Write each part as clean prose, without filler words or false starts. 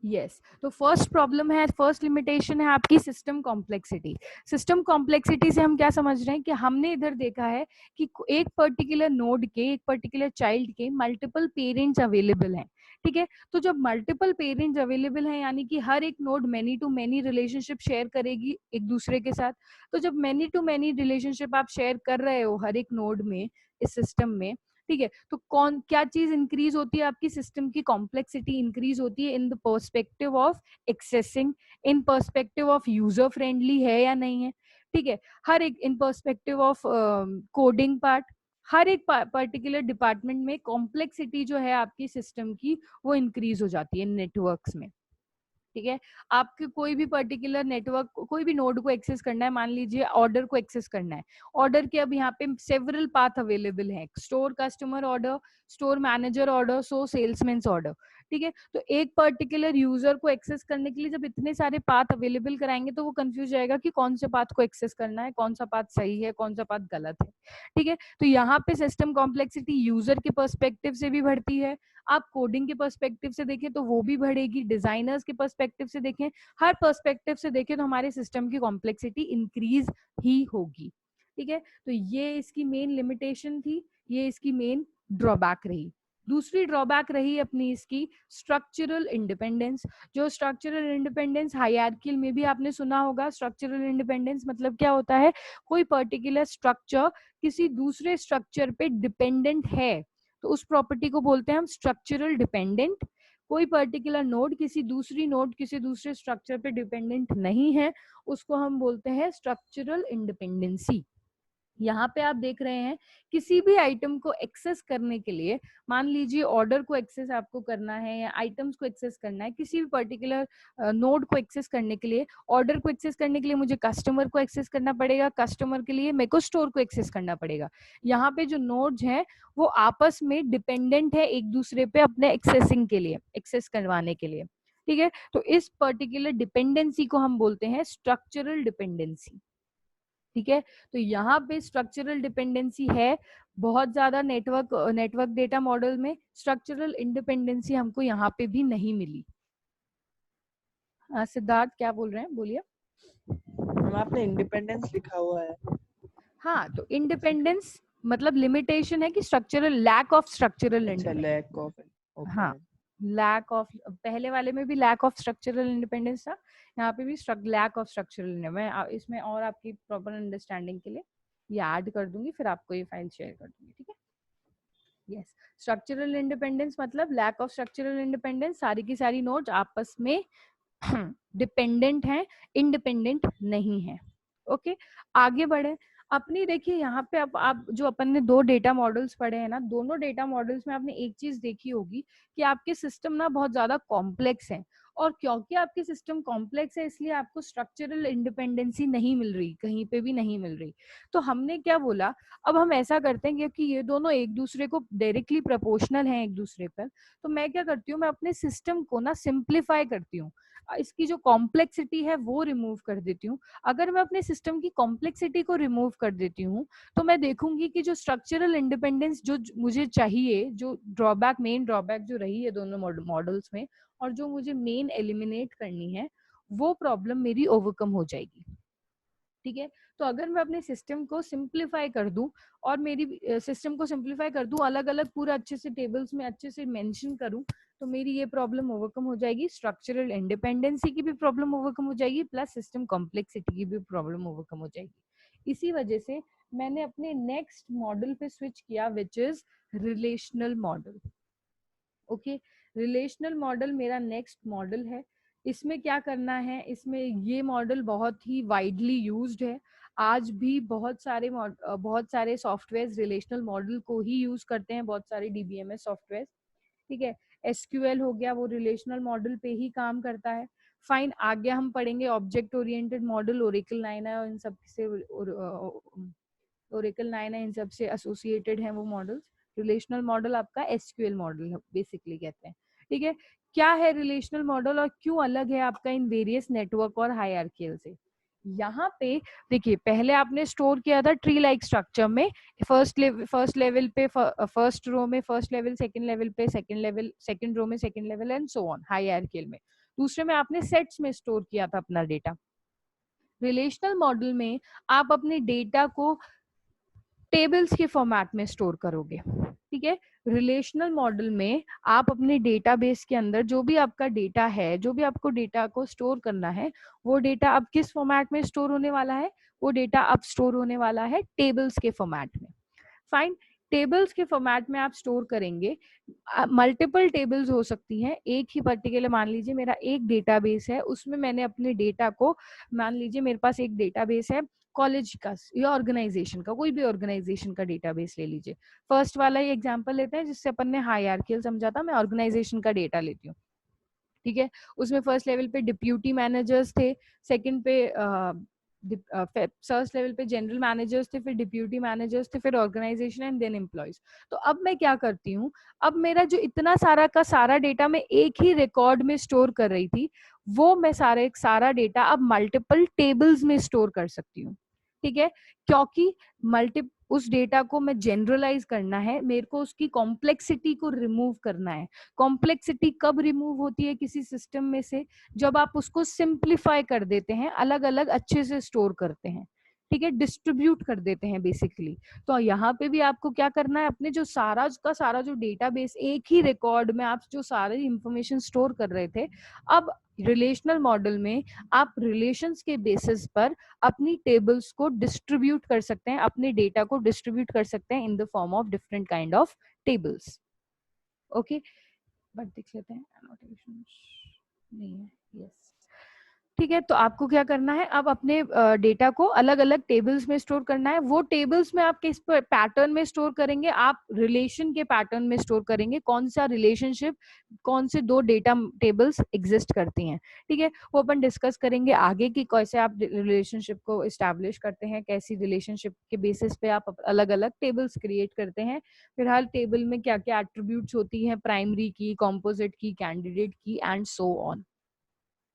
Yes तो first problem है, first limitation है आपकी सिस्टम कॉम्प्लेक्सिटी। सिस्टम कॉम्प्लेक्सिटी से हम क्या समझ रहे हैं कि हमने इधर देखा है कि एक पर्टिकुलर नोड के, एक पर्टिकुलर चाइल्ड के मल्टीपल पेरेंट्स अवेलेबल हैं, ठीक है। तो जब मल्टीपल पेरेंट्स अवेलेबल हैं यानी कि हर एक node many to many relationship share करेगी एक दूसरे के साथ। तो जब मैनी टू मैनी रिलेशनशिप आप शेयर कर रहे हो हर एक नोड में इस सिस्टम में, ठीक है, तो कौन क्या चीज इंक्रीज होती है, आपकी सिस्टम की कॉम्प्लेक्सिटी इंक्रीज होती है in the perspective of accessing, in perspective of user friendly है या नहीं है, ठीक है, हर एक in perspective of coding part, हर एक पर्टिकुलर डिपार्टमेंट में कॉम्प्लेक्सिटी जो है आपकी सिस्टम की वो इंक्रीज हो जाती है नेटवर्क्स में, ठीक है। आपके कोई भी पर्टिकुलर नेटवर्क, कोई भी नोड को एक्सेस करना है, मान लीजिए ऑर्डर को एक्सेस करना है, ऑर्डर के अब यहाँ पे सेवरल पाथ अवेलेबल है, store customer order, store manager order, so salesmans order, ठीक है। तो एक पर्टिकुलर यूजर को एक्सेस करने के लिए जब इतने सारे पाथ अवेलेबल कराएंगे तो वो कंफ्यूज जाएगा कि कौन से पाथ को एक्सेस करना है, कौन सा पाथ सही है, कौन सा पाथ गलत है, ठीक है। तो यहाँ पे सिस्टम कॉम्प्लेक्सिटी यूजर के पर्सपेक्टिव से भी बढ़ती है, आप कोडिंग के पर्सपेक्टिव से देखें तो वो भी बढ़ेगी, डिजाइनर्स के पर्सपेक्टिव से देखें, हर पर्सपेक्टिव से देखें तो हमारे सिस्टम की कॉम्प्लेक्सिटी इंक्रीज ही होगी, ठीक है। तो ये इसकी मेन लिमिटेशन थी, ये इसकी मेन ड्रॉबैक रही। दूसरी ड्रॉबैक रही अपनी इसकी स्ट्रक्चरल इंडिपेंडेंस। जो स्ट्रक्चरल इंडिपेंडेंस हायरार्कियल में भी आपने सुना होगा, स्ट्रक्चरल इंडिपेंडेंस मतलब क्या होता है, कोई पर्टिकुलर स्ट्रक्चर किसी दूसरे स्ट्रक्चर पे डिपेंडेंट है तो उस प्रॉपर्टी को बोलते हैं हम स्ट्रक्चरल डिपेंडेंट। कोई पर्टिकुलर नोड किसी दूसरी नोड किसी दूसरे स्ट्रक्चर पे डिपेंडेंट नहीं है, उसको हम बोलते हैं स्ट्रक्चरल इंडिपेंडेंसी। यहाँ पे आप देख रहे हैं किसी भी आइटम को एक्सेस करने के लिए, मान लीजिए ऑर्डर को एक्सेस आपको करना है या आइटम्स को एक्सेस करना है, किसी भी पर्टिकुलर नोड को एक्सेस करने के लिए, ऑर्डर को एक्सेस करने के लिए मुझे कस्टमर को एक्सेस करना पड़ेगा, कस्टमर के लिए मेरे को स्टोर को एक्सेस करना पड़ेगा। यहाँ पे जो नोड्स हैं वो आपस में डिपेंडेंट है एक दूसरे पे अपने एक्सेसिंग के लिए, एक्सेस करवाने के लिए, ठीक है। तो इस पर्टिकुलर डिपेंडेंसी को हम बोलते हैं स्ट्रक्चरल डिपेंडेंसी, ठीक है। तो यहाँ पे स्ट्रक्चरल डिपेंडेंसी है बहुत ज्यादा नेटवर्क डेटा मॉडल में, स्ट्रक्चरल इंडिपेंडेंसी हमको यहाँ पे भी नहीं मिली। सिद्धार्थ क्या बोल रहे हैं, बोलिए। मैम आपने इंडिपेंडेंस लिखा हुआ है। हाँ तो इंडिपेंडेंस मतलब लिमिटेशन है कि स्ट्रक्चरल, लैक ऑफ स्ट्रक्चरल अच्छा, इंडिपेंडेंस। लैक ऑफ, ओके हाँ मैम। लैक ऑफ, पहले वाले में भी लैक ऑफ स्ट्रक्चरल इंडिपेंडेंस था, यहाँ पे भी लैक ऑफ स्ट्रक्चरल। मैं इसमें और आपकी प्रॉपर अंडरस्टैंडिंग के लिए ये ऐड कर दूंगी, फिर आपको ये फाइल शेयर कर दूंगी, ठीक है। यस, स्ट्रक्चरल इंडिपेंडेंस मतलब लैक ऑफ स्ट्रक्चरल इंडिपेंडेंस, सारी की सारी नोड्स आपस में डिपेंडेंट हैं, इंडिपेंडेंट नहीं है। ओके, आगे बढ़े। अपनी देखिए यहाँ पे आप जो अपन ने दो डेटा मॉडल्स पढ़े हैं ना, दोनों डेटा मॉडल्स में आपने एक चीज देखी होगी कि आपके सिस्टम ना बहुत ज्यादा कॉम्प्लेक्स है, और क्योंकि आपके सिस्टम कॉम्प्लेक्स है इसलिए आपको स्ट्रक्चरल इंडिपेंडेंसी नहीं मिल रही, कहीं पे भी नहीं मिल रही। तो हमने क्या बोला, अब हम ऐसा करते हैं क्योंकि ये दोनों एक दूसरे को डायरेक्टली प्रोपोर्शनल हैं एक दूसरे पर, तो मैं क्या करती हूँ, मैं अपने सिस्टम को ना सिंप्लीफाई करती हूँ, इसकी जो कॉम्प्लेक्सिटी है वो रिमूव कर देती हूँ। अगर मैं अपने सिस्टम की कॉम्प्लेक्सिटी को रिमूव कर देती हूँ तो मैं देखूंगी कि जो स्ट्रक्चरल इंडिपेंडेंस जो मुझे चाहिए, जो ड्रॉबैक, मेन ड्रॉबैक जो रही है दोनों मॉडल्स में, और जो मुझे मेन एलिमिनेट करनी है, वो प्रॉब्लम मेरी ओवरकम हो जाएगी, ठीक है। तो अगर मैं अपने सिस्टम को सिंप्लीफाई कर दूं, और मेरी सिस्टम को सिंप्लीफाई कर दूं, अलग अलग पूरा अच्छे से टेबल्स में अच्छे से मेंशन करूं, तो मेरी ये प्रॉब्लम ओवरकम हो जाएगी, स्ट्रक्चरल इंडिपेंडेंसी की भी प्रॉब्लम ओवरकम हो जाएगी, प्लस सिस्टम कॉम्प्लेक्सिटी की भी प्रॉब्लम ओवरकम हो जाएगी। इसी वजह से मैंने अपने नेक्स्ट मॉडल पे स्विच किया, which is relational model. Okay, relational model मेरा नेक्स्ट मॉडल है। इसमें क्या करना है, इसमें ये मॉडल बहुत ही वाइडली यूज्ड है, आज भी बहुत सारे सॉफ्टवेयर रिलेशनल मॉडल को ही यूज करते हैं, बहुत सारे डीबीएमएस सॉफ्टवेयर, ठीक है। एसक्यूएल हो गया, वो रिलेशनल मॉडल पे ही काम करता है। फाइन, आगे हम पढ़ेंगे ऑब्जेक्ट ओरिएंटेड मॉडल, ओरेकल 9 है, इन सब से ओरेकल 9 है, इन सब से एसोसिएटेड हैं वो मॉडल्स। रिलेशनल मॉडल आपका एसक्यूएल मॉडल बेसिकली कहते हैं, ठीक है। क्या है रिलेशनल मॉडल और क्यों अलग है आपका इन वेरियस नेटवर्क और हायरार्कियल से। यहाँ पे देखिए, पहले आपने स्टोर किया था ट्री लाइक स्ट्रक्चर में, फर्स्ट लेवल पे फर्स्ट रो में फर्स्ट लेवल, सेकंड लेवल पे सेकंड लेवल, सेकंड रो में second level, and so on hierarchical में। दूसरे में आपने सेट्स में स्टोर किया था अपना डेटा। रिलेशनल मॉडल में आप अपने डेटा को टेबल्स के फॉर्मेट में स्टोर करोगे, ठीक है। रिलेशनल मॉडल में आप अपने डेटाबेस के अंदर जो भी आपका डेटा है, जो भी आपको डेटा को स्टोर करना है, वो डेटा अब किस फॉर्मेट में स्टोर होने वाला है? वो डेटा अब स्टोर होने वाला है टेबल्स के फॉर्मेट में। फाइन, टेबल्स के फॉर्मेट में आप स्टोर करेंगे। मल्टीपल टेबल्स हो सकती हैं, एक ही पर्टिकुलर, मान लीजिए मेरा एक डेटाबेस है, उसमें मैंने अपने डेटा को, मान लीजिए मेरे पास एक डेटाबेस है कॉलेज का या ऑर्गेनाइजेशन का, कोई भी ऑर्गेनाइजेशन का डेटाबेस ले लीजिए। फर्स्ट वाला ही एग्जांपल लेते हैं जिससे अपन ने हायरार्कियल समझा था। मैं ऑर्गेनाइजेशन का डेटा लेती हूँ, ठीक है। उसमें फर्स्ट लेवल पे डिप्यूटी मैनेजर्स थे, सेकंड पे फर्स्ट लेवल पे जनरल मैनेजर्स थे, फिर डिप्यूटी मैनेजर्स थे, फिर ऑर्गेनाइजेशन एंड देन एम्प्लॉयज। तो अब मैं क्या करती हूँ, अब मेरा जो इतना सारा का सारा डेटा मैं एक ही रिकॉर्ड में स्टोर कर रही थी, वो मैं सारा डेटा अब मल्टीपल टेबल्स में स्टोर कर सकती हूँ, ठीक है। क्योंकि मल्टी उस डेटा को मैं जनरलाइज करना है, मेरे को उसकी कॉम्प्लेक्सिटी को रिमूव करना है। कॉम्प्लेक्सिटी कब रिमूव होती है किसी सिस्टम में से? जब आप उसको सिंप्लीफाई कर देते हैं, अलग अलग अच्छे से स्टोर करते हैं, ठीक है, डिस्ट्रीब्यूट कर देते हैं बेसिकली। तो यहाँ पे भी आपको क्या करना है, अपने जो सारा का सारा जो डेटाबेस, एक ही रिकॉर्ड में आप जो सारी इंफॉर्मेशन स्टोर कर रहे थे, अब रिलेशनल मॉडल में आप रिलेशंस के बेसिस पर अपनी टेबल्स को डिस्ट्रीब्यूट कर सकते हैं, अपने डेटा को डिस्ट्रीब्यूट कर सकते हैं in the form of different kind of tables. Okay, but देख लेते हैं, एनोटेशन नहीं है, यस, ठीक है। तो आपको क्या करना है, अब अपने डेटा को अलग अलग टेबल्स में स्टोर करना है। वो टेबल्स में आप किस पैटर्न में स्टोर करेंगे? आप रिलेशन के पैटर्न में स्टोर करेंगे। कौन सा रिलेशनशिप, कौन से दो डेटा टेबल्स एग्जिस्ट करती हैं, ठीक है, वो अपन डिस्कस करेंगे आगे कि कैसे आप रिलेशनशिप को इस्टेब्लिश करते हैं, कैसी रिलेशनशिप के बेसिस पे आप अलग अलग टेबल्स क्रिएट करते हैं, फिर हर टेबल में क्या क्या एट्रीब्यूट्स होती हैं, प्राइमरी की, कॉम्पोजिट की, कैंडिडेट की एंड सो ऑन,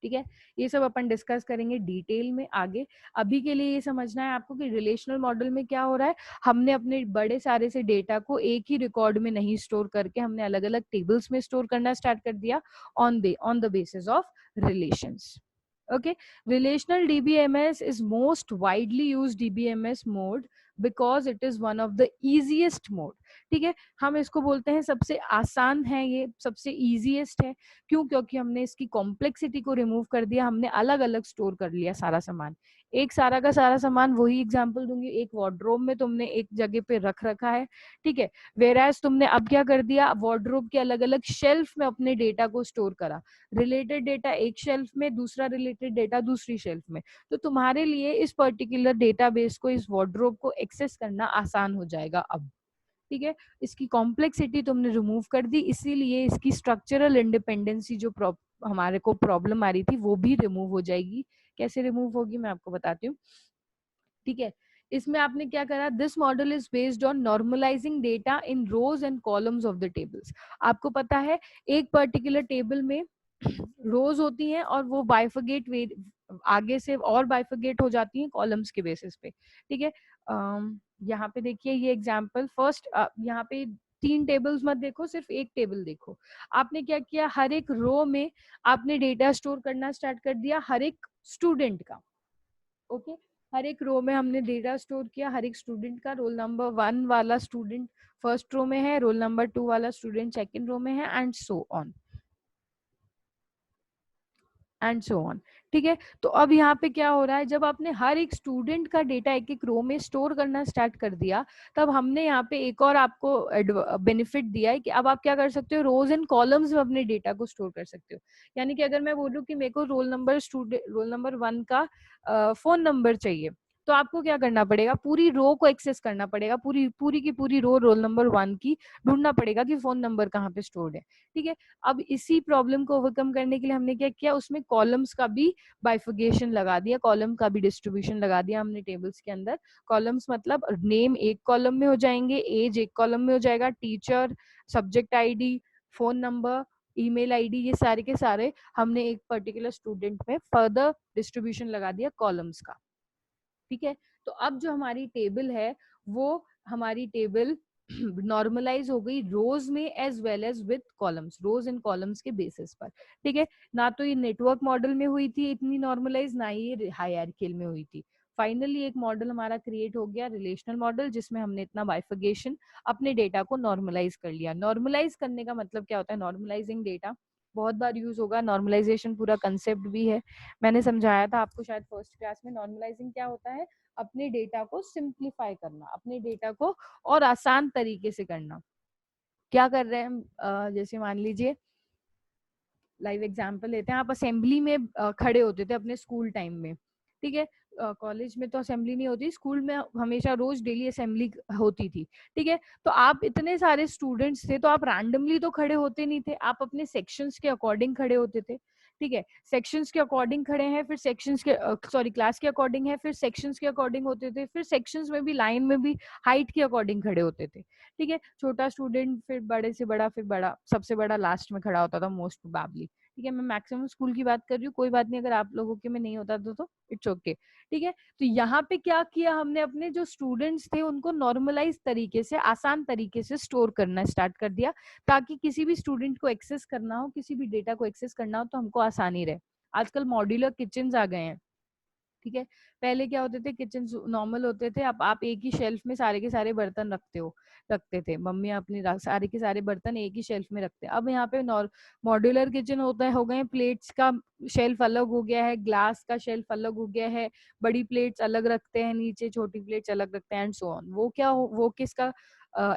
ठीक है। ये सब अपन डिस्कस करेंगे डिटेल में आगे। अभी के लिए ये समझना है आपको कि रिलेशनल मॉडल में क्या हो रहा है, हमने अपने बड़े सारे से डेटा को एक ही रिकॉर्ड में नहीं स्टोर करके हमने अलग अलग टेबल्स में स्टोर करना स्टार्ट कर दिया on the basis of relations. Okay, relational DBMS is most widely used DBMS mode because it is one of the easiest mode, ठीक है। हम इसको बोलते हैं सबसे आसान है, ये सबसे easiest है। क्यों? क्योंकि हमने इसकी कॉम्प्लेक्सिटी को रिमूव कर दिया, हमने अलग अलग स्टोर कर लिया सारा सामान। एक सारा का सारा सामान, वही एग्जांपल दूंगी, एक वार्डरोब में तुमने एक जगह पे रख रखा है, ठीक है। वेराज तुमने अब क्या कर दिया, वार्डरोब के अलग अलग शेल्फ में अपने डेटा को स्टोर करा। रिलेटेड डेटा एक शेल्फ में, दूसरा रिलेटेड डेटा दूसरी शेल्फ में। तो तुम्हारे लिए इस पर्टिकुलर डेटाबेस को, इस वार्डरोब को एक्सेस करना आसान हो जाएगा अब, ठीक है। इसकी कॉम्प्लेक्सिटी तुमने रिमूव कर दी, इसीलिए इसकी स्ट्रक्चरल इंडिपेंडेंसी जो हमारे को प्रॉब्लम आ रही थी वो भी रिमूव हो जाएगी। कैसे रिमूव होगी मैं आपको बताती हूँ, ठीक है। इसमें आपने क्या करा, this model is based on normalising data in rows and columns of the tables. आपको पता है एक पर्टिकुलर टेबल में रोज होती हैं और वो बाइफरगेट आगे से और बाइफरगेट हो जाती हैं कॉलम्स के बेसिस पे, ठीक है। यहाँ पे देखिए ये एग्जांपल फर्स्ट, यहाँ पे 3 टेबल्स मत देखो, सिर्फ एक टेबल देखो। आपने क्या किया, हर एक रो में आपने डेटा स्टोर करना स्टार्ट कर दिया हर एक स्टूडेंट का, ओके। हर एक रो में हमने डेटा स्टोर किया हर एक स्टूडेंट का। रोल नंबर 1 वाला स्टूडेंट फर्स्ट रो में है, रोल नंबर 2 वाला स्टूडेंट सेकंड रो में है and so on and so on, ठीक है। तो अब यहाँ पे क्या हो रहा है, जब आपने हर एक स्टूडेंट का डेटा एक एक रो में स्टोर करना स्टार्ट कर दिया, तब हमने यहाँ पे एक और आपको बेनिफिट दिया है कि अब आप क्या कर सकते हो, रोज एंड कॉलम्स में अपने डेटा को स्टोर कर सकते हो। यानी कि अगर मैं बोलूँ कि मेरे को रोल नंबर 1 का फोन नंबर चाहिए, तो आपको क्या करना पड़ेगा, पूरी रो को एक्सेस करना पड़ेगा, पूरी पूरी की पूरी रो रोल नंबर 1 की ढूंढना पड़ेगा कि फोन नंबर कहाँ पे स्टोर्ड है, ठीक है। अब इसी प्रॉब्लम को ओवरकम करने के लिए हमने क्या किया, उसमें कॉलम्स का भी बाइफिकेशन लगा दिया, कॉलम का भी डिस्ट्रीब्यूशन लगा दिया हमने टेबल्स के अंदर। कॉलम्स मतलब नेम एक कॉलम में हो जाएंगे, एज एक कॉलम में हो जाएगा, teacher, subject ID, phone number, email ID, ये सारे के सारे हमने एक पर्टिकुलर स्टूडेंट में फर्दर डिस्ट्रीब्यूशन लगा दिया कॉलम्स का, ठीक है। तो अब जो हमारी टेबल है वो हमारी टेबल नॉर्मलाइज हो गई रोज में as well as with columns, rows and columns के बेसिस पर, ठीक है। ना तो ये नेटवर्क मॉडल में हुई थी इतनी नॉर्मलाइज, ना ही ये हायरार्कियल में हुई थी। फाइनली एक मॉडल हमारा क्रिएट हो गया, रिलेशनल मॉडल, जिसमें हमने इतना बाइफिकेशन, अपने डेटा को नॉर्मलाइज कर लिया। नॉर्मलाइज करने का मतलब क्या होता है? नॉर्मलाइजिंग डेटा बहुत बार यूज होगा, नॉर्मलाइजेशन पूरा कंसेप्ट भी है, मैंने समझाया था आपको शायद फर्स्ट क्लास में। नॉर्मलाइजिंग क्या होता है? अपने डेटा को सिंप्लीफाई करना, अपने डेटा को और आसान तरीके से करना। क्या कर रहे हैं हम? जैसे मान लीजिए लाइव एग्जांपल लेते हैं, आप असेंबली में खड़े होते थे अपने स्कूल टाइम में, ठीक है। कॉलेज में तो असेंबली नहीं होती, स्कूल में हमेशा रोज डेली असेंबली होती थी, ठीक है। तो आप इतने सारे स्टूडेंट्स थे, तो आप रैंडमली तो खड़े होते नहीं थे, आप अपने सेक्शंस के अकॉर्डिंग खड़े होते थे, ठीक है। सेक्शंस के अकॉर्डिंग खड़े हैं, फिर सेक्शंस के सॉरी क्लास के अकॉर्डिंग है, फिर सेक्शंस के अकॉर्डिंग होते थे, फिर सेक्शंस में भी लाइन में भी हाइट के अकॉर्डिंग खड़े होते थे, ठीक है। छोटा स्टूडेंट, फिर बड़े से बड़ा, फिर बड़ा, सबसे बड़ा लास्ट में खड़ा होता था मोस्ट प्रोबेबली, ठीक है। मैं मैक्सिमम स्कूल की बात कर रही हूँ, कोई बात नहीं अगर आप लोगों के में नहीं होता तो इट्स ओके, ठीक है। तो यहाँ पे क्या किया हमने? अपने जो स्टूडेंट्स थे उनको नॉर्मलाइज तरीके से, आसान तरीके से स्टोर करना स्टार्ट कर दिया, ताकि किसी भी स्टूडेंट को एक्सेस करना हो, किसी भी डेटा को एक्सेस करना हो तो हमको आसानी रहे। आजकल मॉड्यूलर किचन्स आ गए हैं, ठीक है। पहले क्या होते थे? किचन नॉर्मल होते थे, अब आप एक ही शेल्फ में सारे के सारे बर्तन रखते थे, मम्मी अपनी सारे के सारे बर्तन एक ही शेल्फ में रखते हैं। अब यहाँ पे मॉड्यूलर किचन होता है, हो गए, प्लेट्स का शेल्फ अलग हो गया है, ग्लास का शेल्फ अलग हो गया है, बड़ी प्लेट्स अलग रखते हैं नीचे, छोटी प्लेट्स अलग रखते हैं, एंड सो ऑन। वो किसका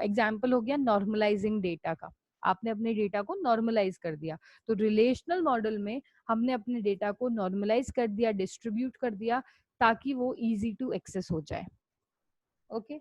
एग्जाम्पल हो गया? नॉर्मलाइजिंग डेटा का। आपने अपने डेटा को नॉर्मलाइज कर दिया। तो रिलेशनल मॉडल में हमने अपने डेटा को नॉर्मलाइज कर दिया, डिस्ट्रीब्यूट कर दिया, ताकि वो इजी टू एक्सेस हो जाए। ओके,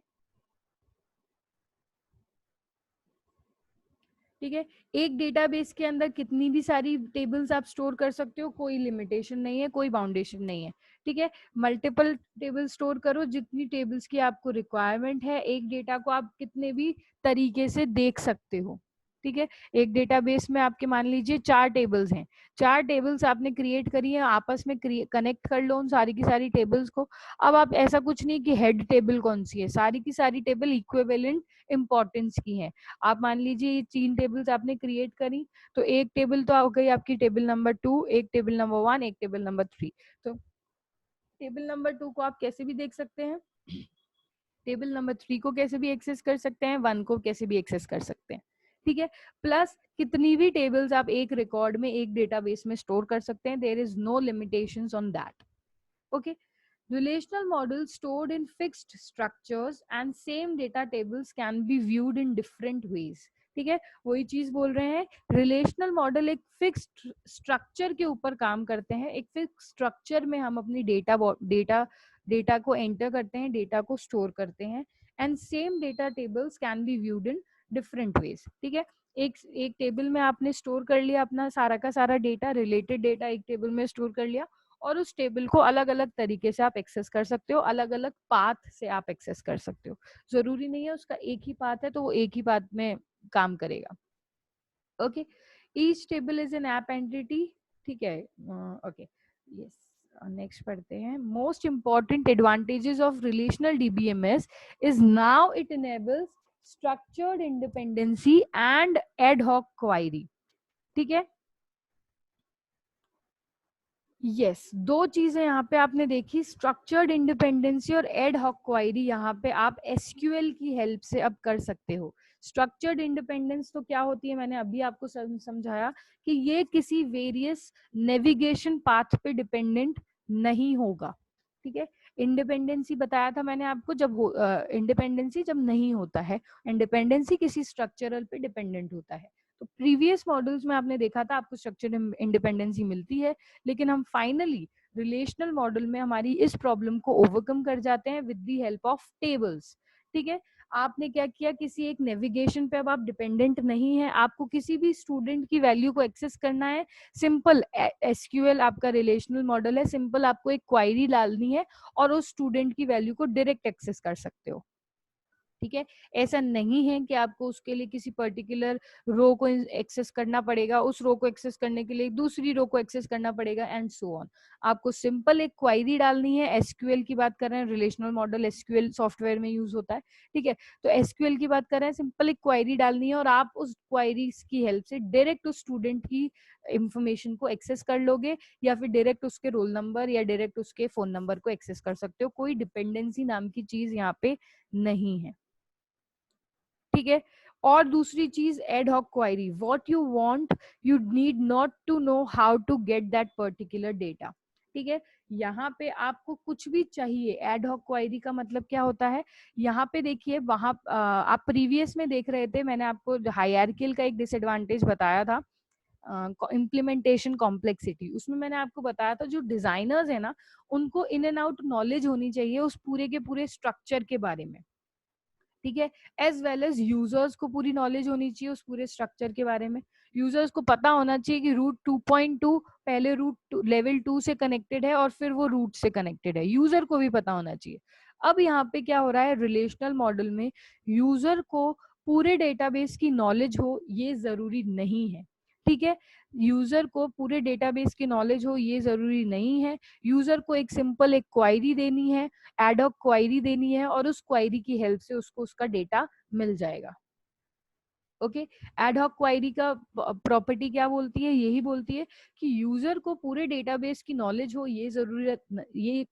ठीक है। एक डेटाबेस के अंदर कितनी भी सारी टेबल्स आप स्टोर कर सकते हो, कोई लिमिटेशन नहीं है, कोई बाउंडेशन नहीं है, ठीक है। मल्टीपल टेबल स्टोर करो, जितनी टेबल्स की आपको रिक्वायरमेंट है, एक डेटा को आप कितने भी तरीके से देख सकते हो, ठीक है। एक डेटाबेस में आपके मान लीजिए 4 टेबल्स हैं, 4 टेबल्स आपने क्रिएट करी है, आपस में कनेक्ट कर लो उन सारी की सारी टेबल्स को। अब आप ऐसा कुछ नहीं कि हेड टेबल कौन सी है, सारी की सारी टेबल इक्विवेलेंट इंपॉर्टेंस की है। आप मान लीजिए ये 3 टेबल्स आपने क्रिएट करी, तो एक टेबल तो हो गई आपकी टेबल नंबर 2, एक टेबल नंबर 1, एक टेबल नंबर 3। तो टेबल नंबर 2 को आप कैसे भी देख सकते हैं, टेबल नंबर 3 को कैसे भी एक्सेस कर सकते हैं, 1 को कैसे भी एक्सेस कर सकते हैं, ठीक है। प्लस कितनी भी टेबल्स आप एक रिकॉर्ड में, एक डेटाबेस में स्टोर कर सकते हैं, there is no limitations on that. Okay, relational models stored in fixed structures and same data tables can be viewed in different ways, ठीक है। वही चीज बोल रहे हैं, रिलेशनल मॉडल एक फिक्स्ड स्ट्रक्चर के ऊपर काम करते हैं, एक फिक्स स्ट्रक्चर में हम अपनी डेटा को एंटर करते हैं, डेटा को स्टोर करते हैं, and same data tables can be viewed in different ways, ठीक है। एक टेबल में आपने स्टोर कर लिया अपना सारा का सारा डेटा, रिलेटेड डेटा एक टेबल में स्टोर कर लिया, और उस टेबल को अलग अलग तरीके से आप एक्सेस कर सकते हो, अलग अलग पाथ से आप एक्सेस कर सकते हो। जरूरी नहीं है उसका एक ही पाथ है तो वो एक ही पाथ में काम करेगा। Okay, each table is an app entity, ठीक है। ओके, यस, नेक्स्ट पढ़ते हैं। Most important advantages of relational DBMS is now it enables structured independency and ad hoc query, ठीक है। यस, दो चीजें यहाँ पे आपने देखी, स्ट्रक्चर्ड इंडिपेंडेंसी और एड हॉक क्वायरी। यहाँ पे आप एसक्यूएल की हेल्प से अब कर सकते हो। स्ट्रक्चर्ड इंडिपेंडेंस तो क्या होती है, मैंने अभी आपको समझाया कि ये किसी वेरियस नेविगेशन पाथ पे डिपेंडेंट नहीं होगा, ठीक है। इंडिपेंडेंसी बताया था मैंने आपको, जब इंडिपेंडेंसी जब नहीं होता है, इंडिपेंडेंसी किसी स्ट्रक्चरल पे डिपेंडेंट होता है। तो प्रीवियस मॉडल्स में आपने देखा था आपको स्ट्रक्चर इंडिपेंडेंसी मिलती है, लेकिन हम फाइनली रिलेशनल मॉडल में हमारी इस प्रॉब्लम को ओवरकम कर जाते हैं with the help of tables, ठीक है। आपने क्या किया, किसी एक नेविगेशन पे अब आप डिपेंडेंट नहीं है, आपको किसी भी स्टूडेंट की वैल्यू को एक्सेस करना है, सिंपल एसक्यूएल आपका रिलेशनल मॉडल है, सिंपल आपको एक क्वायरी डालनी है और उस स्टूडेंट की वैल्यू को डायरेक्ट एक्सेस कर सकते हो। ठीक है। ऐसा नहीं है कि आपको उसके लिए किसी पर्टिकुलर रो को एक्सेस करना पड़ेगा, उस रो को एक्सेस करने के लिए दूसरी रो को एक्सेस करना पड़ेगा एंड सो ऑन। आपको सिंपल एक क्वेरी डालनी है। एसक्यूएल की बात कर रहे हैं, रिलेशनल मॉडल एसक्यूएल सॉफ्टवेयर में यूज होता है, ठीक है। तो एसक्यूएल की बात कर रहे हैं, सिंपल एक क्वेरी डालनी है और आप उस क्वेरी की हेल्प से डायरेक्ट उस स्टूडेंट की इंफॉर्मेशन को एक्सेस कर लोगे, या फिर डायरेक्ट उसके रोल नंबर या डायरेक्ट उसके फोन नंबर को एक्सेस कर सकते हो। कोई डिपेंडेंसी नाम की चीज यहाँ पे नहीं है, ठीक है। और दूसरी चीज ad hoc query, what you want, you need not to know how to get that particular data, ठीक है। यहाँ पे आपको कुछ भी चाहिए, एड हॉक क्वेरी का मतलब क्या होता है, यहाँ पे देखिए, वहां आप प्रीवियस में देख रहे थे, मैंने आपको हायरार्कियल का एक डिसएडवांटेज बताया था, इम्प्लीमेंटेशन कॉम्प्लेक्सिटी। उसमें मैंने आपको बताया था जो डिजाइनर्स है ना, उनको इन एंड आउट नॉलेज होनी चाहिए उस पूरे के पूरे स्ट्रक्चर के बारे में, ठीक है। एज वेल एज यूजर्स को पूरी नॉलेज होनी चाहिए उस पूरे स्ट्रक्चर के बारे में। यूजर्स को पता होना चाहिए कि रूट 2.2 पहले रूट लेवल 2 से कनेक्टेड है और फिर वो रूट से कनेक्टेड है, यूजर को भी पता होना चाहिए। अब यहाँ पे क्या हो रहा है, रिलेशनल मॉडल में यूजर को पूरे डेटाबेस की नॉलेज हो ये जरूरी नहीं है, ठीक है। यूजर को पूरे डेटाबेस की नॉलेज हो ये जरूरी नहीं है। यूजर को एक सिंपल एक क्वेरी देनी है, एड हॉक क्वेरी देनी है, और उस क्वेरी की हेल्प से उसको उसका डेटा मिल जाएगा। ओके। एड हॉक क्वेरी का प्रॉपर्टी क्या बोलती है, यही बोलती है कि यूजर को पूरे डेटाबेस की नॉलेज हो ये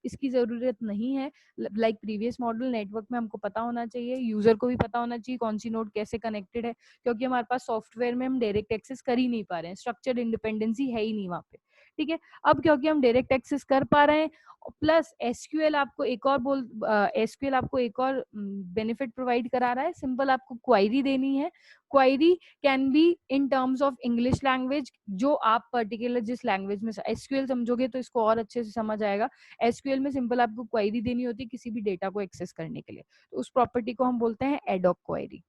इसकी जरूरत नहीं है। लाइक प्रीवियस मॉडल नेटवर्क में हमको पता होना चाहिए, यूजर को भी पता होना चाहिए कौन सी नोड कैसे कनेक्टेड है, क्योंकि हमारे पास सॉफ्टवेयर में हम डायरेक्ट एक्सेस कर ही नहीं पा रहे हैं, स्ट्रक्चर्ड इंडिपेंडेंसी है ही नहीं वहां पे, ठीक है। अब क्योंकि हम डायरेक्ट एक्सेस कर पा रहे हैं, प्लस एसक्यूएल आपको एक और बेनिफिट प्रोवाइड करा रहा है। सिंपल आपको क्वेरी देनी है, query can be in terms of English language, जो आप पर्टिकुलर जिस लैंग्वेज में एसक्यूएल समझोगे तो इसको और अच्छे से समझ आएगा। एसक्यूएल में सिंपल आपको क्वेरी देनी होती है किसी भी डेटा को एक्सेस करने के लिए, तो उस प्रॉपर्टी को हम बोलते हैं एड हॉक क्वेरी,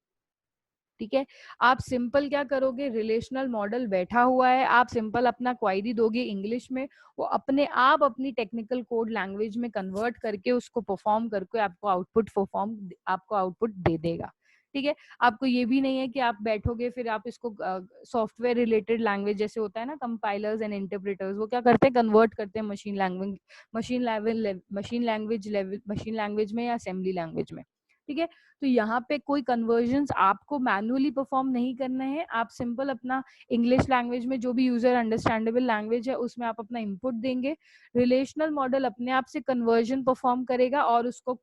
ठीक है। आप सिंपल क्या करोगे, रिलेशनल मॉडल बैठा हुआ है, आप सिंपल अपना क्वेरी दोगे इंग्लिश में, वो अपने आप अपनी टेक्निकल कोड लैंग्वेज में कन्वर्ट करके उसको परफॉर्म करके आपको आउटपुट दे देगा, ठीक है। आपको ये भी नहीं है कि आप बैठोगे फिर आप इसको सॉफ्टवेयर रिलेटेड लैंग्वेज जैसे होता है ना, कंपाइलर्स एंड इंटरप्रेटर्स, वो क्या करते हैं, कन्वर्ट करते हैं मशीन लैंग्वेज में या असेंबली लैंग्वेज में, ठीक है। तो यहाँ पे कोई कन्वर्जन्स आपको मैनुअली परफॉर्म नहीं करना है, आप सिंपल अपना इंग्लिश लैंग्वेज में जो भी यूजर अंडरस्टैंडेबल लैंग्वेज है उसमें आप अपना इनपुट देंगे, रिलेशनल मॉडल अपने आप से कन्वर्जन परफॉर्म करेगा और उसको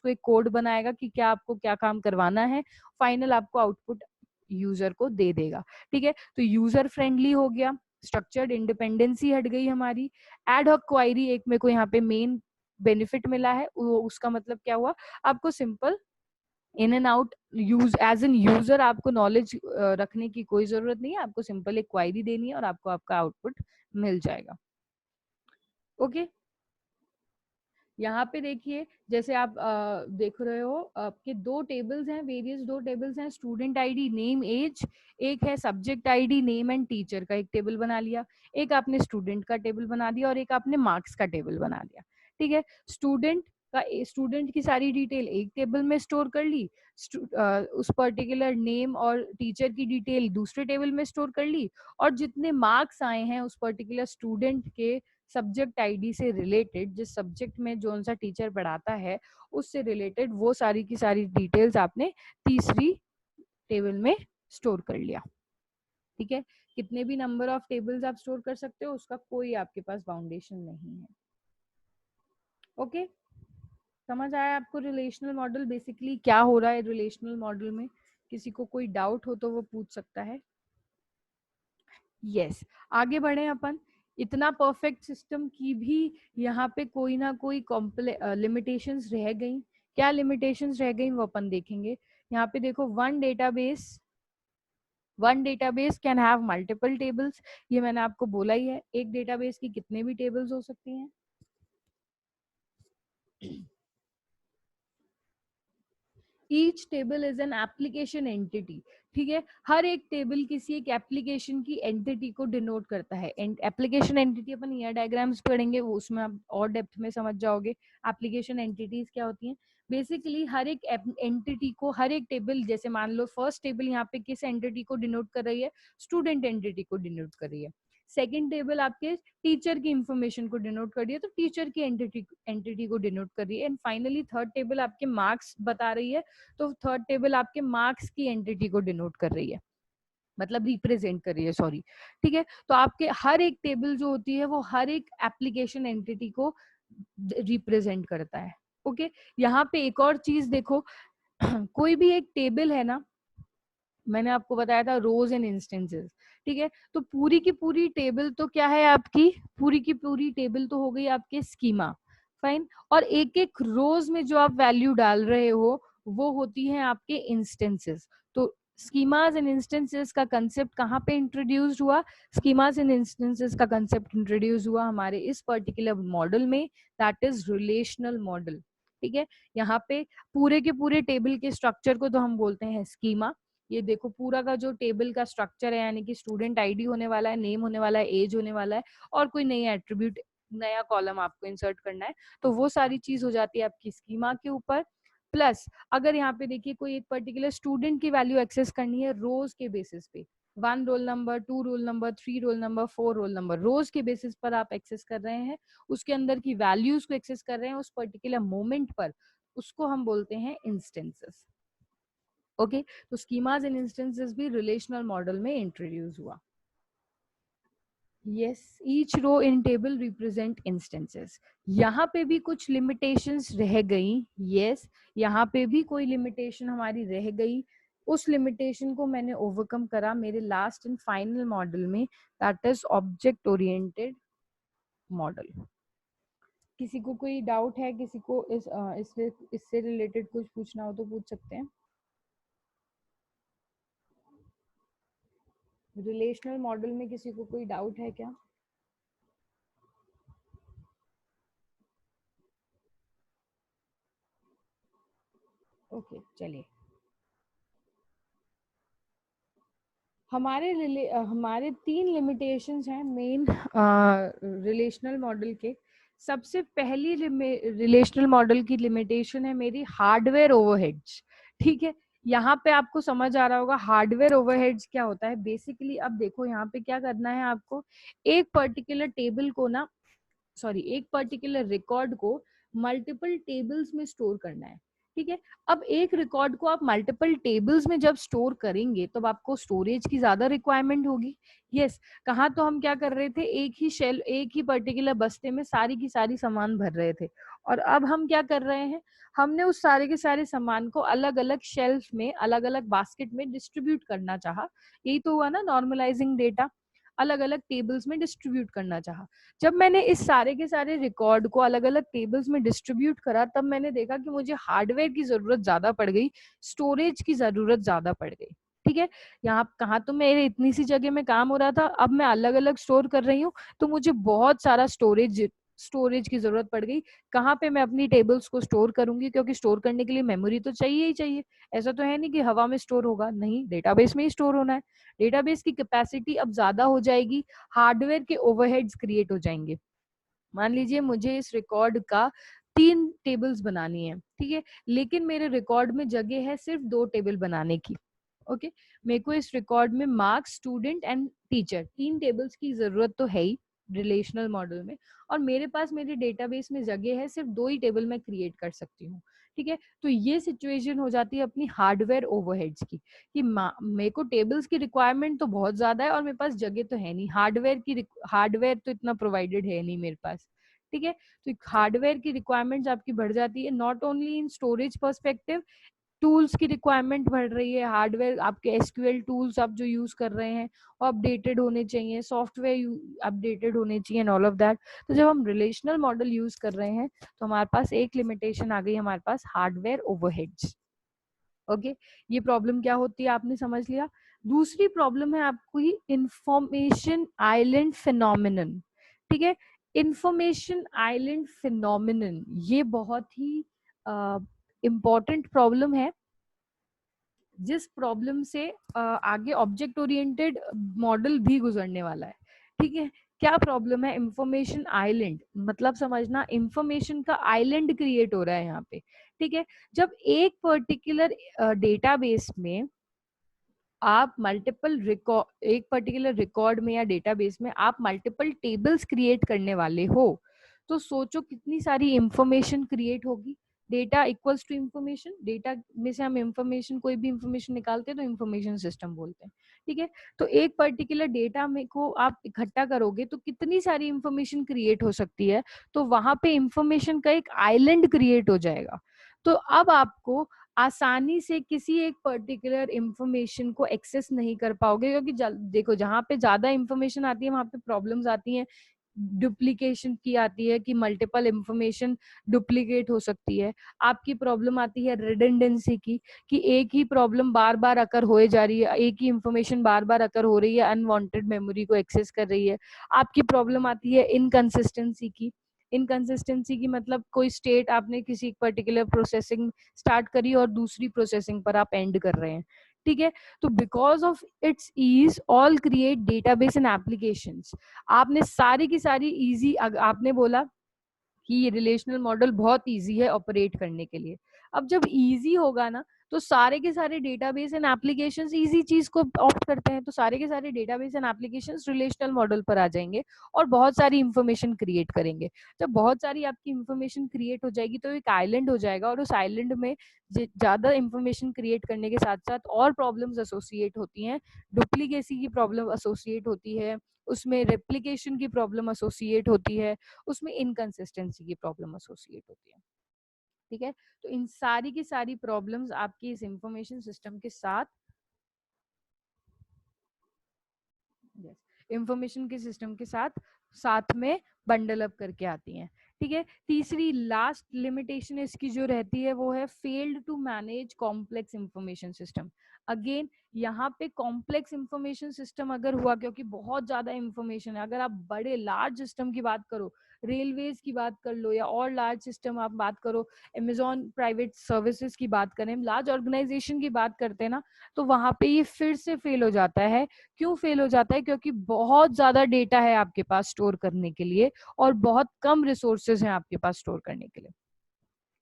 एक कोड बनाएगा कि क्या आपको क्या काम करवाना है, फाइनल आपको आउटपुट यूजर को दे देगा, ठीक है। तो यूजर फ्रेंडली हो गया, स्ट्रक्चर्ड इंडिपेंडेंसी हट गई हमारी, एड हॉक क्वेरी एक मेरे को यहाँ पे मेन बेनिफिट मिला है, उसका मतलब क्या हुआ, आपको simple in and out use as an user आपको नॉलेज रखने की कोई जरूरत नहीं है, आपको सिंपल एक क्वेरी देनी है और आपको आपका आउटपुट मिल जाएगा। ओके। यहाँ पे देखिए, जैसे आप देख रहे हो आपके दो टेबल्स हैं, वेरियस दो टेबल्स हैं, स्टूडेंट आईडी नेम एज, एक है subject ID name and teacher का एक टेबल बना लिया, एक आपने स्टूडेंट का टेबल बना दिया और एक आपने मार्क्स का टेबल बना दिया, ठीक है। स्टूडेंट की सारी डिटेल एक टेबल में स्टोर कर ली, उस पर्टिकुलर नेम और टीचर की डिटेल दूसरे टेबल में स्टोर कर ली, और जितने मार्क्स आए हैं उस पर्टिकुलर स्टूडेंट के सब्जेक्ट आईडी से रिलेटेड, जिस सब्जेक्ट में जो सा टीचर पढ़ाता है उससे रिलेटेड वो सारी की सारी डिटेल्स आपने तीसरी टेबल में स्टोर कर लिया, ठीक है। कितने भी नंबर ऑफ टेबल्स आप स्टोर कर सकते हो, उसका कोई आपके पास बाउंडेशन नहीं है। ओके। समझ आया आपको रिलेशनल मॉडल बेसिकली क्या हो रहा है रिलेशनल मॉडल में? किसी को कोई डाउट हो तो वो पूछ सकता है। यस। आगे बढ़े अपन, इतना परफेक्ट सिस्टम की भी यहाँ पे कोई ना कोई लिमिटेशंस रह गई। क्या लिमिटेशंस रह गई वो अपन देखेंगे। यहाँ पे देखो, one database can have multiple tables, ये मैंने आपको बोला ही है, एक डेटाबेस की कितने भी टेबल्स हो सकती हैं। Each table is an application entity, ठीक है। हर एक टेबल किसी एक एप्लीकेशन की एंटिटी को डिनोट करता है। एप्लीकेशन एंटिटी अपन ईयर डायग्राम्स पढ़ेंगे, वो उसमें आप और डेप्थ में समझ जाओगे एप्लीकेशन एंटिटीज क्या होती हैं। बेसिकली हर एक एंटिटी को, हर एक टेबल, जैसे मान लो फर्स्ट टेबल यहाँ पे किस एंटिटी को डिनोट कर रही है, स्टूडेंट एंटिटी को डिनोट कर रही है। सेकंड टेबल आपके टीचर की इंफॉर्मेशन को डिनोट कर रही है, तो टीचर की एंटिटी को डिनोट कर रही है। एंड फाइनली थर्ड टेबल आपके मार्क्स बता रही है, तो थर्ड टेबल आपके मार्क्स की एंटिटी को डिनोट कर रही है, मतलब रिप्रेजेंट कर रही है, सॉरी। ठीक है, तो आपके हर एक टेबल जो होती है वो हर एक एप्लीकेशन एंटिटी को रिप्रेजेंट करता है। ओके, यहाँ पे एक और चीज देखो, कोई भी एक टेबल है ना, मैंने आपको बताया था रोज एंड इंस्टेंसेस, ठीक है, तो पूरी की पूरी टेबल तो क्या है आपकी, पूरी की पूरी टेबल तो हो गई आपके स्कीमा, फाइन। और एक एक रोज में जो आप वैल्यू डाल रहे हो वो होती है आपके इंस्टेंसेस। तो स्कीमास एंड इंस्टेंसेस का कंसेप्ट कहाँ पे इंट्रोड्यूस हुआ, स्कीमास एंड इंस्टेंसेस का कंसेप्ट इंट्रोड्यूस हुआ हमारे इस पर्टिकुलर मॉडल में, दैट इज रिलेशनल मॉडल। ठीक है, यहाँ पे पूरे के पूरे टेबल के स्ट्रक्चर को तो हम बोलते हैं स्कीमा। ये देखो पूरा का जो टेबल का स्ट्रक्चर है, यानी कि स्टूडेंट आईडी होने वाला है, नेम होने वाला है, एज होने वाला है, और कोई नई एट्रीब्यूट, नया कॉलम आपको इंसर्ट करना है, तो वो सारी चीज हो जाती है आपकी स्कीमा के ऊपर। प्लस अगर यहाँ पे देखिए कोई एक पर्टिकुलर स्टूडेंट की वैल्यू एक्सेस करनी है रोज के बेसिस पे, 1 roll number, 2 roll number, 3 roll number, 4 roll number, रोज के बेसिस पर आप एक्सेस कर रहे हैं, उसके अंदर की वैल्यूज को एक्सेस कर रहे हैं उस पर्टिकुलर मोमेंट पर, उसको हम बोलते हैं इंस्टेंसेस। ओके, तो स्कीमास एंड इंस्टेंसेस भी रिलेशनल मॉडल में इंट्रोड्यूस हुआ। Yes, each row in table represent instances. यहाँ पे भी कुछ लिमिटेशंस रह गई, यस, यहाँ पे भी कोई लिमिटेशन हमारी रह गई, उस लिमिटेशन को मैंने ओवरकम करा मेरे लास्ट एंड फाइनल मॉडल में, that is object oriented model. किसी को कोई डाउट है, किसी को इससे रिलेटेड कुछ पूछना हो तो पूछ सकते हैं। रिलेशनल मॉडल में किसी को कोई डाउट है क्या? ओके, चलिए। हमारे 3 लिमिटेशंस हैं मेन रिलेशनल मॉडल के। सबसे पहली रिलेशनल मॉडल की लिमिटेशन है मेरी हार्डवेयर ओवरहेड्स। ठीक है, यहाँ पे आपको समझ आ रहा होगा हार्डवेयर ओवरहेड्स क्या होता है। बेसिकली अब देखो यहाँ पे क्या करना है आपको, एक पर्टिकुलर टेबल को ना, सॉरी, एक पर्टिकुलर रिकॉर्ड को मल्टीपल टेबल्स में स्टोर करना है। ठीक है, अब एक रिकॉर्ड को आप मल्टीपल टेबल्स में जब स्टोर करेंगे तब आपको स्टोरेज की ज्यादा रिक्वायरमेंट होगी। यस, कहाँ तो हम क्या कर रहे थे, एक ही शेल, एक ही पर्टिकुलर बस्ते में सारी की सारी सामान भर रहे थे, और अब हम क्या कर रहे हैं, हमने उस सारे के सारे सामान को अलग अलग शेल्फ में, अलग अलग बास्केट में डिस्ट्रीब्यूट करना चाहा। यही तो हुआ ना नॉर्मलाइजिंग डेटा, अलग अलग टेबल्स में डिस्ट्रीब्यूट करना चाहा। जब मैंने इस सारे के सारे रिकॉर्ड को अलग अलग टेबल्स में डिस्ट्रीब्यूट करा, तब मैंने देखा कि मुझे हार्डवेयर की जरूरत ज्यादा पड़ गई, स्टोरेज की जरूरत ज्यादा पड़ गई। ठीक है, यहाँ कहाँ तो मेरे इतनी सी जगह में काम हो रहा था, अब मैं अलग अलग स्टोर कर रही हूँ, तो मुझे बहुत सारा स्टोरेज की जरूरत पड़ गई। कहाँ पे मैं अपनी टेबल्स को स्टोर करूंगी, क्योंकि स्टोर करने के लिए मेमोरी तो चाहिए ही चाहिए। ऐसा तो है नहीं कि हवा में स्टोर होगा, नहीं, डेटाबेस में ही स्टोर होना है। डेटाबेस की कैपेसिटी अब ज्यादा हो जाएगी, हार्डवेयर के ओवरहेड्स क्रिएट हो जाएंगे। मान लीजिए मुझे इस रिकॉर्ड का 3 टेबल्स बनानी है, ठीक है, लेकिन मेरे रिकॉर्ड में जगह है सिर्फ 2 टेबल बनाने की। ओके, मेरे को इस रिकॉर्ड में marks, student and teacher, 3 tables की जरूरत तो है ही रिलेशनल मॉडल में, और मेरे पास मेरे डेटाबेस में जगह है सिर्फ 2 ही टेबल मैं क्रिएट कर सकती हूँ। ठीक है, तो ये सिचुएशन हो जाती है अपनी हार्डवेयर ओवरहेड्स की, कि मेरे को टेबल्स की रिक्वायरमेंट तो बहुत ज्यादा है और मेरे पास जगह तो है नहीं, हार्डवेयर तो इतना प्रोवाइडेड है नहीं मेरे पास। ठीक है, तो हार्डवेयर की रिक्वायरमेंट्स आपकी बढ़ जाती है, not only in storage perspective, tools की रिक्वायरमेंट बढ़ रही है, हार्डवेयर आपके एसक्यूएल टूल्स आप जो यूज कर रहे हैं वो अपडेटेड होने चाहिए, सॉफ्टवेयर अपडेटेड होने चाहिए एंड ऑल ऑफ दैट। तो जब हम रिलेशनल मॉडल यूज कर रहे हैं तो हमारे पास एक लिमिटेशन आ गई, हमारे पास हार्डवेयर ओवरहेड्स। ओके, ये प्रॉब्लम क्या होती है आपने समझ लिया। दूसरी प्रॉब्लम है आपकी इंफॉर्मेशन आइलैंड फिनोमिनन। ठीक है, इंफॉर्मेशन आइलैंड फिनोमिनन ये बहुत ही इम्पॉर्टेंट प्रॉब्लम है, जिस प्रॉब्लम से आगे ऑब्जेक्ट ओरिएंटेड मॉडल भी गुजरने वाला है। ठीक है, क्या प्रॉब्लम है? इंफॉर्मेशन आइलैंड, मतलब समझना, इंफॉर्मेशन का आइलैंड क्रिएट हो रहा है यहाँ पे, ठीक है। जब एक पर्टिकुलर डेटाबेस में आप मल्टीपल रिकॉर्ड, एक पर्टिकुलर रिकॉर्ड में या डेटाबेस में आप मल्टीपल टेबल्स क्रिएट करने वाले हो, तो सोचो कितनी सारी इंफॉर्मेशन क्रिएट होगी। Data equals to information, data में से हम इंफॉर्मेशन, कोई भी इंफॉर्मेशन निकालते हैं तो इंफॉर्मेशन सिस्टम बोलते हैं, ठीक है। तो एक पर्टिकुलर डेटा में को आप इकट्ठा करोगे तो कितनी सारी इंफॉर्मेशन क्रिएट हो सकती है, तो वहां पे इंफॉर्मेशन का एक आइलैंड क्रिएट हो जाएगा। तो अब आपको आसानी से किसी एक पर्टिकुलर इंफॉर्मेशन को एक्सेस नहीं कर पाओगे, क्योंकि देखो जहाँ पे ज्यादा इंफॉर्मेशन आती है वहां पे प्रॉब्लम्स आती हैं, डुप्लीकेशन की आती है कि मल्टीपल इंफॉर्मेशन डुप्लीकेट हो सकती है। आपकी प्रॉब्लम आती है रिडंडेंसी की, कि एक ही प्रॉब्लम बार बार अकर होए जा रही है, एक ही इंफॉर्मेशन बार बार अकर हो रही है, अनवांटेड मेमोरी को एक्सेस कर रही है। आपकी प्रॉब्लम आती है इनकंसिस्टेंसी की। इनकंसिस्टेंसी की मतलब कोई स्टेट आपने किसी पर्टिकुलर प्रोसेसिंग स्टार्ट करी और दूसरी प्रोसेसिंग पर आप एंड कर रहे हैं, ठीक है। तो because of its ease all create database and applications. आपने सारी की सारी इजी, आपने बोला कि ये रिलेशनल मॉडल बहुत इजी है ऑपरेट करने के लिए। अब जब इजी होगा ना, तो सारे के सारे डेटाबेस एंड एप्लीकेशंस इजी चीज को ऑप्ट करते हैं, तो सारे के सारे database and applications relational model पर आ जाएंगे और बहुत सारी इंफॉर्मेशन क्रिएट करेंगे। जब बहुत सारी आपकी इंफॉर्मेशन क्रिएट हो जाएगी तो एक आइलैंड हो जाएगा, और उस आइलैंड में ज्यादा इंफॉर्मेशन क्रिएट करने के साथ साथ और प्रॉब्लम्स एसोसिएट होती हैं। डुप्लीकेसी की प्रॉब्लम एसोसिएट होती है, उसमें रेप्लिकेशन की प्रॉब्लम एसोसिएट होती है, उसमें इनकंसिस्टेंसी की प्रॉब्लम एसोसिएट होती है, ठीक है। तो इन सारी की सारी प्रॉब्लम्स आपकी इस इंफॉर्मेशन सिस्टम के साथ, यस, इंफॉर्मेशन के सिस्टम के साथ साथ में बंडल अप करके आती हैं, ठीक है। तीसरी लास्ट लिमिटेशन इसकी जो रहती है वो है failed to manage complex information system. Again यहाँ पे कॉम्प्लेक्स इंफॉर्मेशन सिस्टम अगर हुआ, क्योंकि बहुत ज्यादा इंफॉर्मेशन है, अगर आप बड़े लार्ज सिस्टम की बात करो, रेलवेज की बात कर लो या और लार्ज सिस्टम आप बात करो, अमेजॉन प्राइवेट सर्विसेज की बात करें, लार्ज ऑर्गेनाइजेशन की बात करते हैं ना, तो वहां पे ये फिर से फेल हो जाता है। क्यों फेल हो जाता है? क्योंकि बहुत ज्यादा डेटा है आपके पास स्टोर करने के लिए और बहुत कम रिसोर्सेज हैं आपके पास स्टोर करने के लिए,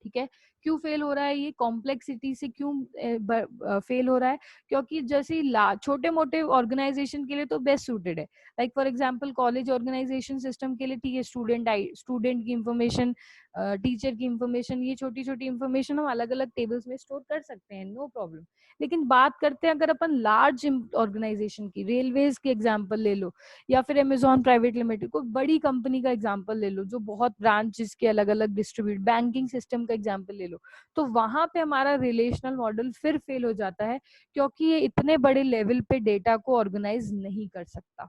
ठीक है। क्यों फेल हो रहा है? ये कॉम्प्लेक्सिटी से क्यों फेल हो रहा है? क्योंकि जैसे छोटे मोटे ऑर्गेनाइजेशन के लिए तो बेस्ट सूटेड है, like for example college organisation system के लिए, ठीक है, स्टूडेंट की इंफॉर्मेशन, टीचर की इंफॉर्मेशन, ये छोटी छोटी इंफॉर्मेशन हम अलग अलग टेबल्स में स्टोर कर सकते हैं, नो प्रॉब्लम। लेकिन बात करते हैं अगर अपन लार्ज ऑर्गेनाइजेशन की, रेलवेज की एग्जाम्पल ले लो, या फिर अमेजॉन प्राइवेट लिमिटेड, कोई बड़ी कंपनी का एग्जांपल ले लो जो बहुत ब्रांचेस के अलग अलग डिस्ट्रीब्यूट, बैंकिंग सिस्टम का एग्जांपल ले लो, तो वहां पे हमारा रिलेशनल मॉडल फिर फेल हो जाता है, क्योंकि ये इतने बड़े लेवल पे डेटा को ऑर्गेनाइज नहीं कर सकता,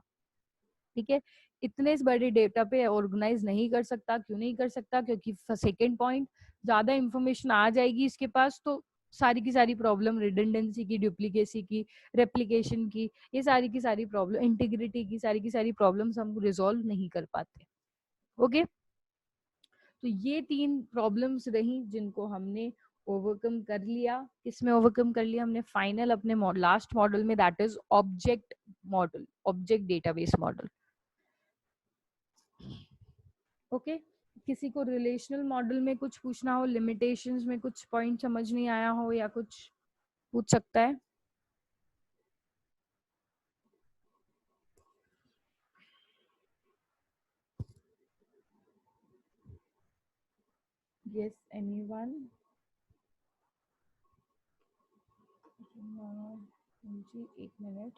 ठीक है। इतने बड़े डेटा पे ऑर्गेनाइज नहीं कर सकता। क्यों नहीं कर सकता? क्योंकि सेकेंड पॉइंट, ज्यादा इंफॉर्मेशन आ जाएगी इसके पास तो सारी की सारी प्रॉब्लम, रिडंडेंसी की, डुप्लीकेसी की, रेप्लिकेशन की, ये सारी की सारी प्रॉब्लम, इंटीग्रिटी की सारी प्रॉब्लम्स हम रिजॉल्व नहीं कर पाते। ओके, तो ये तीन प्रॉब्लम्स रही जिनको हमने ओवरकम कर लिया। किसमें ओवरकम कर लिया हमने? फाइनल अपने लास्ट मॉडल में, that is object model, object database model. Okay, किसी को रिलेशनल मॉडल में कुछ पूछना हो, लिमिटेशंस में कुछ पॉइंट समझ नहीं आया हो या कुछ पूछ सकता है। Yes, anyone? जी, एक मिनट।